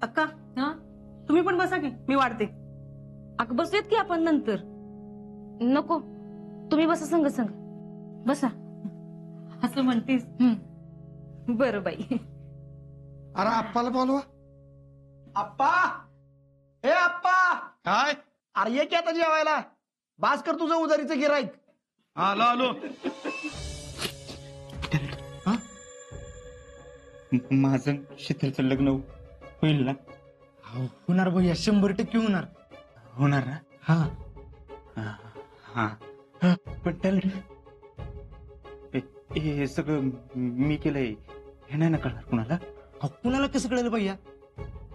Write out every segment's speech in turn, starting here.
अक्का हा तुम्ही पण बसा की मी वाढते. अगं बसूयात की आपण नंतर. नको तुम्ही बसा संग संग बसा. असं म्हणतीस? बरं बाई. अरे आप्पाला बोलवा. आप्पा ए आप्पा. काय? अरे ये की आता जेवायला. बास कर तुझं उधारीचं गिराईक. आलो आलो. माझं शीतलचं लग्न होईल ना? होणार भैया 100% होणार. होणार ना? हा हा पण त्याला हे सगळं मी केलंय हे नाही ना कळणार कुणाला? कुणाला कसं कळलं भैया?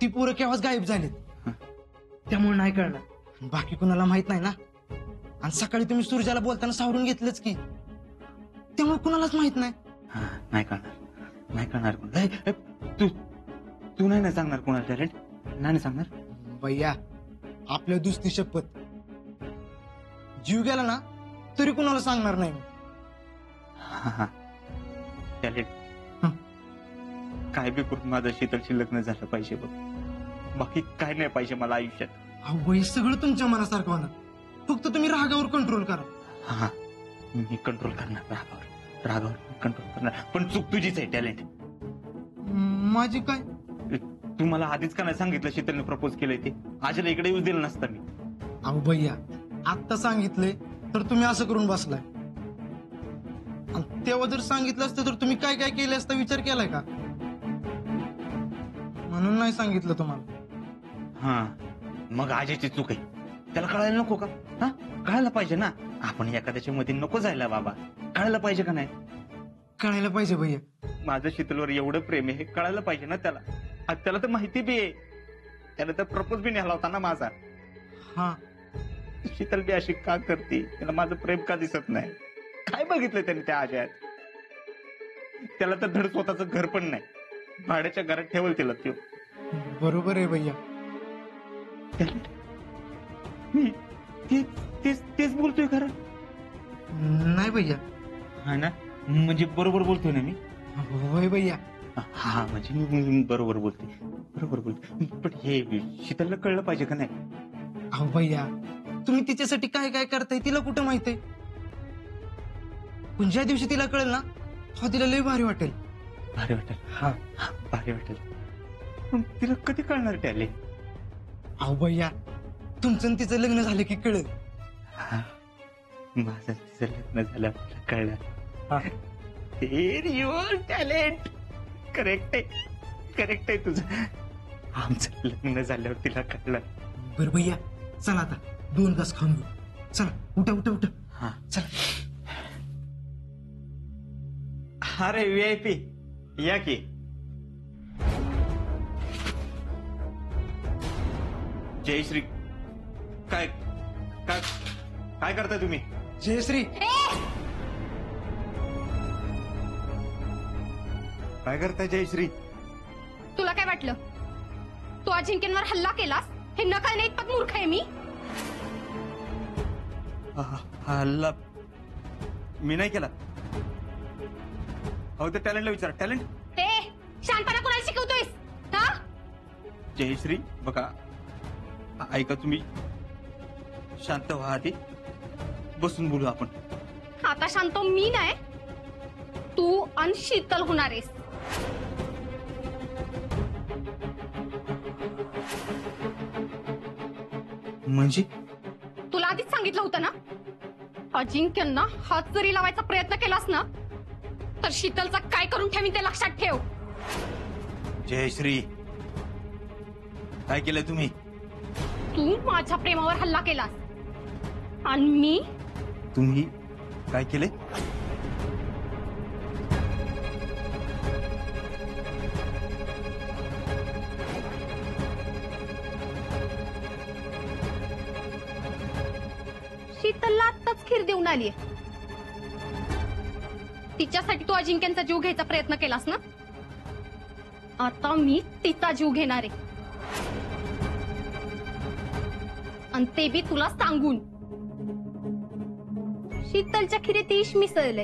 ती पोरं केव्हाच गायब झालीत त्यामुळे नाही कळलं. बाकी कुणाला माहित नाही ना. आणि सकाळी तुम्ही सूर्याला बोलताना सावरून घेतलंच की त्यामुळे कुणालाच माहित नाही. नाही कळणार नाही कळणार कुणाला. तू तू नाही ना सांगणार कुणाला टॅलेंट? नाही सांगणार भैया आपल्या दुसरी शपथ. जीव गेला ना तरी कुणाला सांगणार नाही. टॅलेंट काय बी करून माझं शीतलशी लग्न झालं पाहिजे बघ. बाकी काय नाही पाहिजे मला आयुष्यात. अहो भैया सगळं तुमच्या मनासारखं होणार. फक्त तुम्ही रागावर कंट्रोल करा. हा मी कंट्रोल करणार रागावर कंट्रोल करणार. पण चूक तुझीच आहे टॅलेंट. माझी काय? तू मला आधीच का नाही सांगितलं शीतलने प्रपोज केलंय ते? आजला इकडे येऊ दिलं नसतं मी. अहो भैया आत्ता सांगितलंय तर तुम्ही असं करून बसलाय. तेव्हा जर सांगितलं असतं तर तुम्ही काय काय केलं असतं विचार केलाय का? म्हणून नाही सांगितलं तुम्हाला. हा मग आजीची चूक आहे. त्याला कळायला नको का? हा कळायला पाहिजे ना. आपण एखाद्याच्या मध्ये नको जायला बाबा. कळायला पाहिजे का नाही? कळायला पाहिजे भैया. माझं शीतलवर एवढं प्रेम आहे हे कळायला पाहिजे ना त्याला. त्याला तर माहिती बी आहे. त्याला तर प्रपोज बी नेला होता ना माझा. हा शीतल बी अशी का करते? त्याला माझं प्रेम का दिसत नाही? काय बघितलं त्याने त्या आज्यात? त्याला तर धड स्वतःचं घर पण नाही. भाड्याच्या घरात ठेवल तिला त्यो. बरोबर आहे भैया. मी तेच बोलतोय खरं? नाही भैया. हा ना म्हणजे बरोबर बोलतोय ना मी? होय भैया. हा म्हणजे मी बरोबर बोलते. पण हे शीतलला कळलं पाहिजे का नाही? अहो भैया तुम्ही तिच्यासाठी काय काय करताय तिला कुठं माहित आहे? पण ज्या दिवशी तिला कळेल ना तेव्हा तिला लय भारी वाटेल. भारी वाटेल? हा भारी वाटेल. पण तिला कधी कळणार टॅले? अहो भैया तुमचं आणि तिचं लग्न झालं की कळेल. माझं तिचं लग्न झालं मला कळलं. टॅलेंट करेक्ट आहे तुझं. आमचं लग्न झाल्यावर तिला कळलं. बरं भैया चला आता 2 तास खाऊन घेऊ. चला उठा. हा चला. अरे VIP या की. जयश्री काय काय काय करताय तुम्ही? जयश्री काय करताय जयश्री? तुला काय वाटलं? तू अजिंक्यांवर हल्ला केलास हे न कळणे इतपत मूर्ख आहे मी? हल्ला मी नाही केला. अहो ते टॅलेंटला विचार. टॅलेंट ते शांतपणा कोणाला शिकवतोयस? हा जयश्री बघा ऐका तुम्ही शांत व्हा आधी. बसून बोलू आपण. आता शांत मी नाही तू आणि शीतल होणार आहेस. म्हणजे तुला आधीच सांगितलं होतं ना अजिंक्यांना हात जरी लावायचा प्रयत्न केलास ना तर शीतलचा काय करून ठेवीन ते लक्षात ठेव. जयश्री काय केलंय तुम्ही? तू माझ्या प्रेमावर हल्ला केलास आणि मी तुम्ही काय केले? शीतलला आत्ताच खीर देऊन आलीये. तिच्यासाठी तू अजिंक्यांचा जीव घ्यायचा प्रयत्न केलास ना. आता मी तिचा जीव घेणार आहे आणि ते बी तुला सांगून. शीतलच्या खिरीत ईश मिसळले.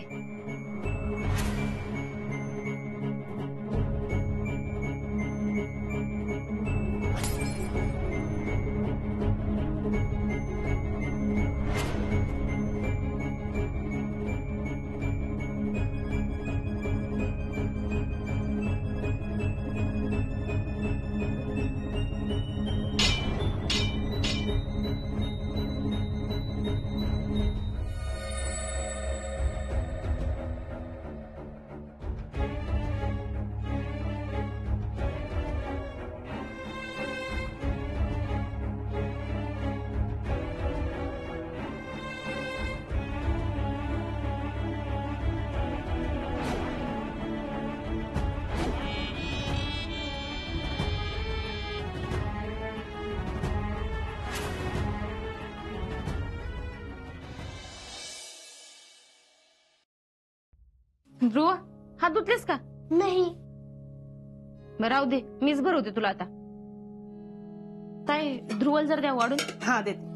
ध्रुव हात धुतलेस का? नाही. बरं राहू दे, मीच भरवते तुला आता. काय ध्रुवल जर द्या वाढून. हा देते.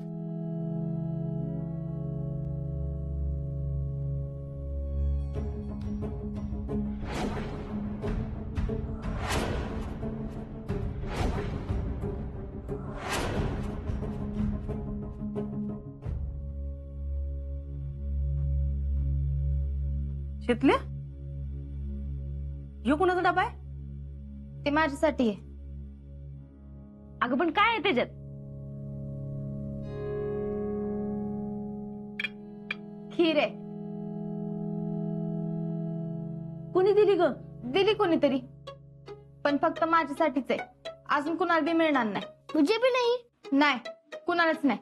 शेतल्या ह्यो कोणाचा डबा आहे? ते माझ्यासाठी आहे. अगं पण काय आहे त्याच्यात? खीर आहे. कोणी दिली ग? दिली कोणीतरी, पण फक्त माझ्यासाठीच आहे. अजून कुणाला बी मिळणार नाही. मुझे भी नाही. नाही, कुणालाच नाही.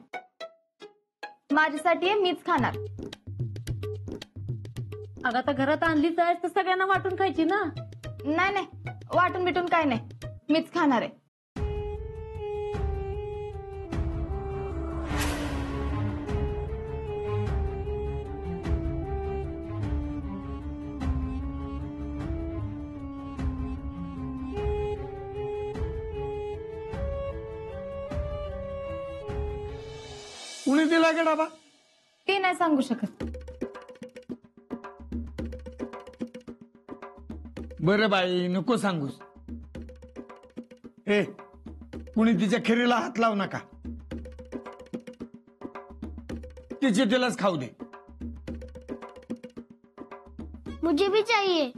माझ्यासाठी आहे, मीच खाणार. अगं आता घरात आणलीच आहेस तर सगळ्यांना वाटून खायची ना. नाही नाही, वाटून बिटून काय नाही, मीच खाणार आहे. कुणी दिला का डबा? ते नाही सांगू शकत. बरं बाई, नको सांगूस. ए, कुणी तिच्या खिरीला हात लावू नका. तिचे तिलाच खाऊ दे. मुझे भी चाहिए.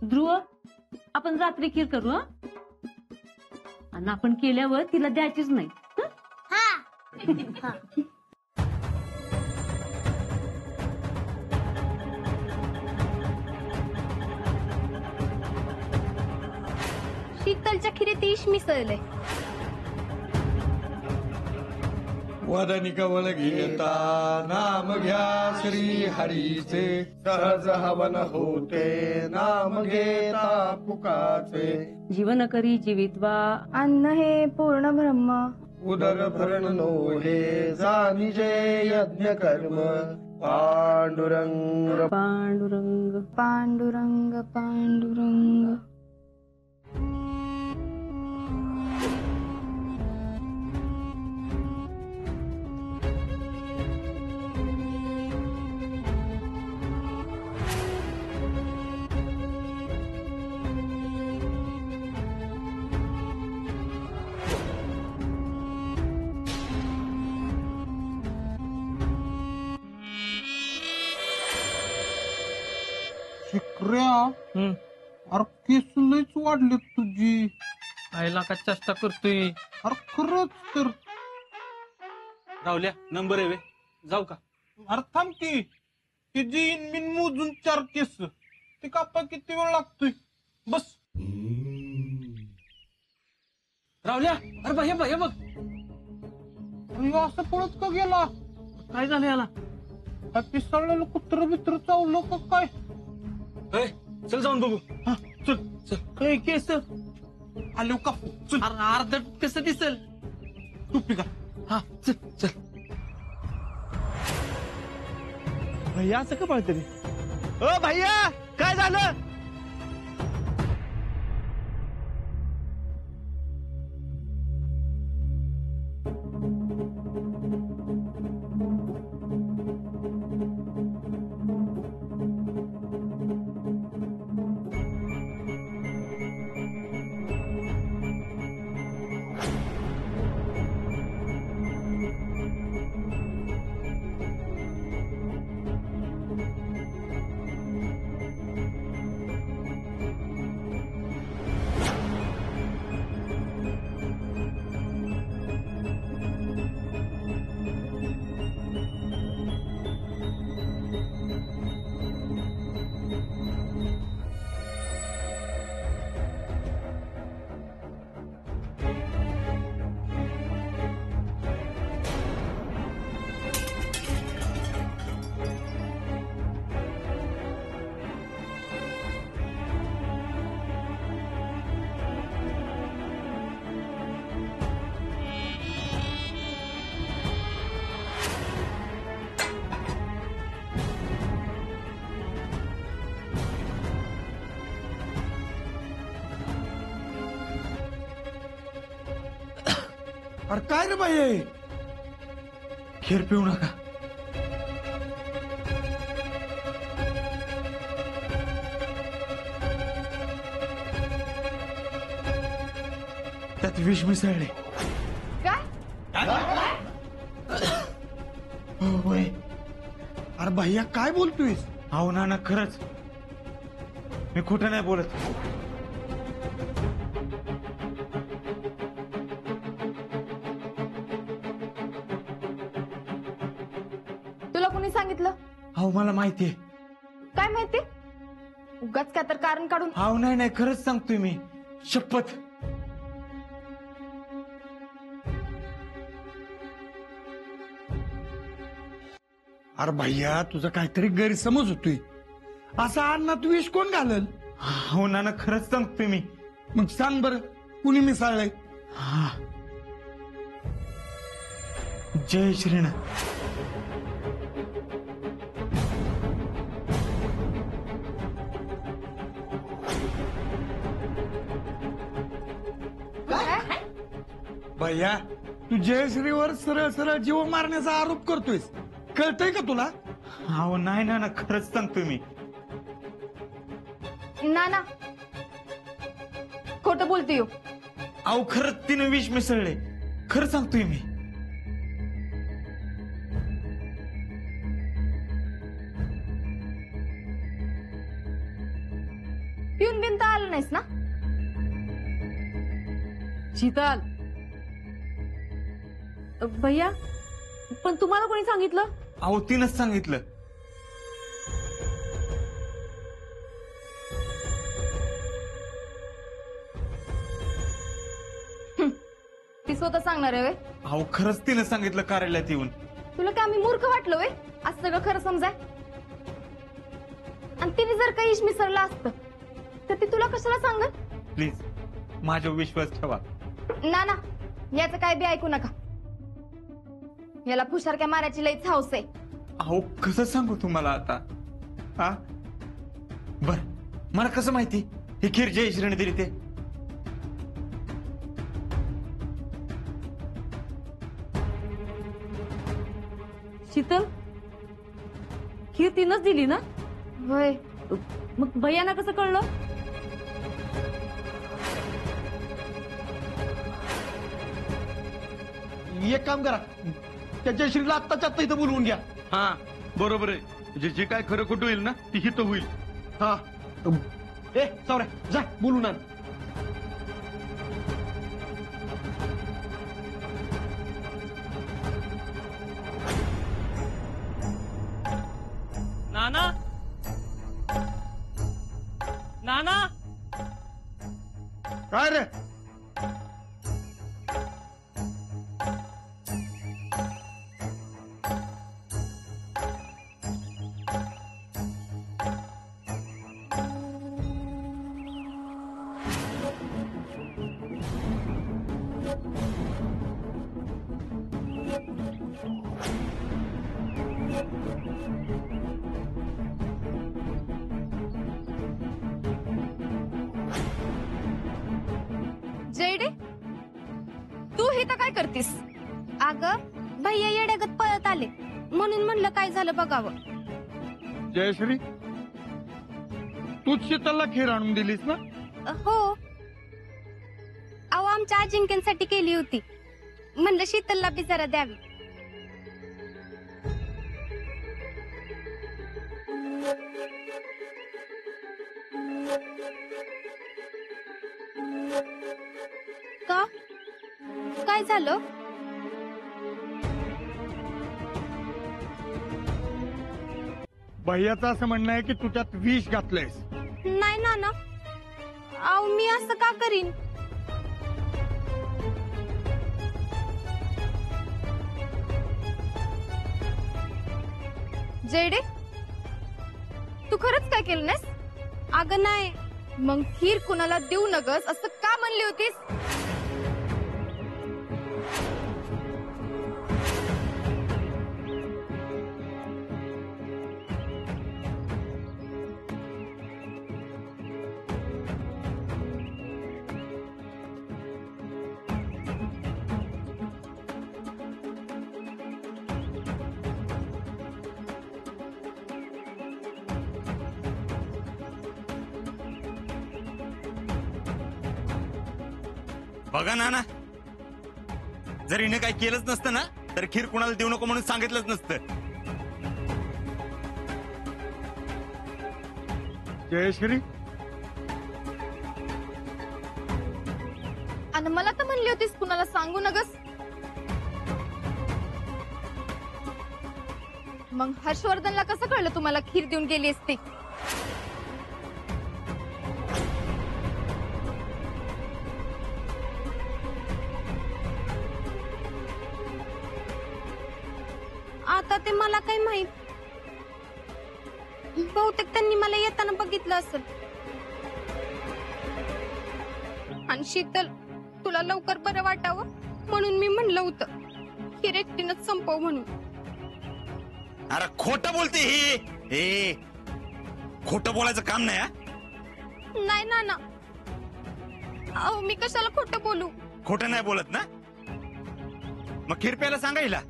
ध्रुव, आपण रात्री खीर करू हा, आणि आपण केल्यावर तिला द्यायचीच नाही. हं? हा. शीतलच्या खिरीत ईश मिसळलंय. वदनी कवल घेता नाम घ्या श्री हरीचे, सहज हवन होते नाम घेता पुकाचे. जीवन करी जीवित्वा, अन्न हे पूर्ण ब्रह्म. उदर भरण नोहे जानिजे यज्ञ कर्म. पांडुरंग पांडुरंग. पांडुरंग पांडुरंग. शिकऱ्या, अरे केस लयच वाढले तुझी. आईला का चेष्टा करतोय. अरे खरंच तर. राहुल्या नंबर आहे वे, जाऊ का? अरे थांब की, ते जीन बिन मोजून 4 केस ते कापा किती वेळ लागतोय? बस. राहुल्या, अरे बाह्य बाह्य बघ. अरे ह्यो असं पळत का गेला? काय झालं याला? काय पिसाळलेलं कुत्र बित्र चावलं का काय? ए, चल जाऊन बघू. हा, चल चल. काय केस आलो कापू. चल. अरे अर्धट कसं दिसल? टोपी का? हा चल चल. भैया असं का पळते रे? ओ भैया, काय झालं? अरे काय रे भैया हे? खीर पिऊ नका. त्यात विष मिसळले. काय हो होय. अरे भैया काय बोलतोयस? अहो नाना खरंच मी खोटं नाही बोलत. तुला कोणी सांगितलं? अहो मला माहितीये. काय माहिती? उगाच काय तर कारण काढून. अहो नाही खरंच सांगतोय मी, शपथ. अरे भैया तुझा काहीतरी गैरसमज होतोय. असा अन्नात विष कोण घालल? हो नाना खरंच सांगतोय मी. मग सांग बरं कुणी मिसळलंय? हा जय श्रीनाथ. भैया तू जयश्रीवर सरळ सरळ जीव मारण्याचा आरोप करतोयस, कळतंय का तुला? अहो नाही नाना खरंच सांगतोय मी. नाना खोटं बोलतोय. अहो खरंच तिने विष मिसळले, खरं सांगतोय मी. पिऊन बिन तर आलं नाहीस ना? शीतल, भैया पण तुम्हाला कोणी सांगितलं? अहो तिनंच सांगितलं. ती स्वतः सांगणार आहे व्हय? अहो खरंच तिनं सांगितलं कार्यालयात येऊन. तुला काय आम्ही मूर्ख वाटलो व्हय? आज सगळं खरं समजाय. आणि तिने जर काही इश मिसळलं असतं तर ती तुला कशाला सांगत? प्लीज माझ्यावर विश्वास ठेवा. नाना याचं काय बी ऐकू नका. याला फुशारक्या मारायची लईच हौस आहे. अहो कसं सांगू तुम्हाला आता? हा बर मला कसं माहिती ही खीर जयश्रीने दिली ते? शीतल, खीर तिनंच दिली ना? होय. मग भैयाना कसं कळलं? एक काम करा, त्या जयश्रीला आत्ताच्या आत्ता इथं बोलवून घ्या. हा बरोबर आहे. म्हणजे जे काय खरं खोटं होईल ना ती हित होईल. हा ए सावऱ्या जा बोलून आण. नाना नाना काय रे? जयडे तू हे तर काय करतीस? अगं भैया येड्यागत पळत आले म्हणून म्हणलं काय झालं बघावं. जयश्री तूच शीतलला खीर आणून दिलीस ना? हो, अहो आमच्या अजिंक्यांसाठी केली होती, म्हणलं शीतलला बी जरा द्यावी. का काय झालं? भैयाचं असं म्हणणं आहे की तू त्यात विष घातलंयस. नाही नाना, अहो मी असं का करीन? जयडे तू खरंच काय केलं नाहीस? अगं नाही. मग खीर कुणाला देऊ नगस असं का म्हणली होतीस? बघा ना जर हिने काही केलंच नसतं ना तर खीर कुणाला देऊ नको म्हणून सांगितलंच नसतं. जयश्री आणि मला तर म्हणली होतीस कुणाला सांगू नगस. मग हर्षवर्धनला कसं कळलं तुम्हाला खीर देऊन गेली असते? आता ते मला काही माहित. बहुतेक त्यांनी मला येताना बघितलं असेल. आणि शीतल तुला लवकर बरं वाटावं म्हणून मी म्हणलं होतं खीर एकटीनच संपव म्हणून. अरे खोटं बोलते ही. खोटं बोलायचं काम नाही हा. नाही ना अहो मी कशाला खोटं बोलू. खोटं नाही बोलत ना मग खीर प्यायला सांगायला.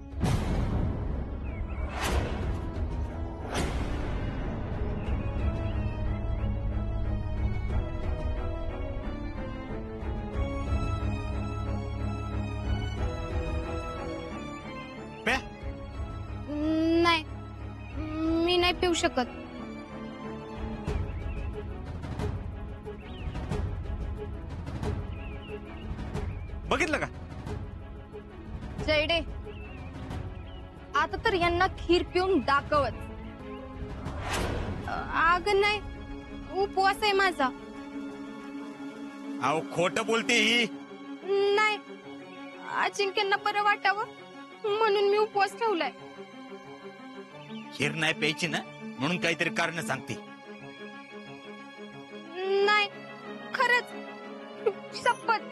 नाही मी नाही पिऊ शकत. बघितलं का जयडे आता तर यांना खीर पिऊन दाखवत. अग नाही, उपवास आहे माझा. अहो खोटं बोलते ही. नाही अजिंक्यांना बरं वाटावं म्हणून मी उपवास ठेवलाय. खीर नाही प्यायची ना म्हणून काहीतरी कारण सांगते. नाही खरंच शपथ.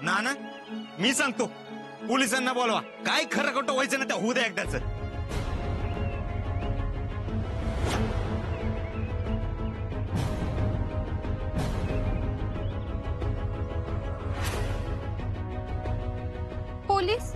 ना मी सांगतो पोलिसांना बोलवा. काय खरं खोटं व्हायचं ना त्या होऊ द्या एकदाच. पोलीस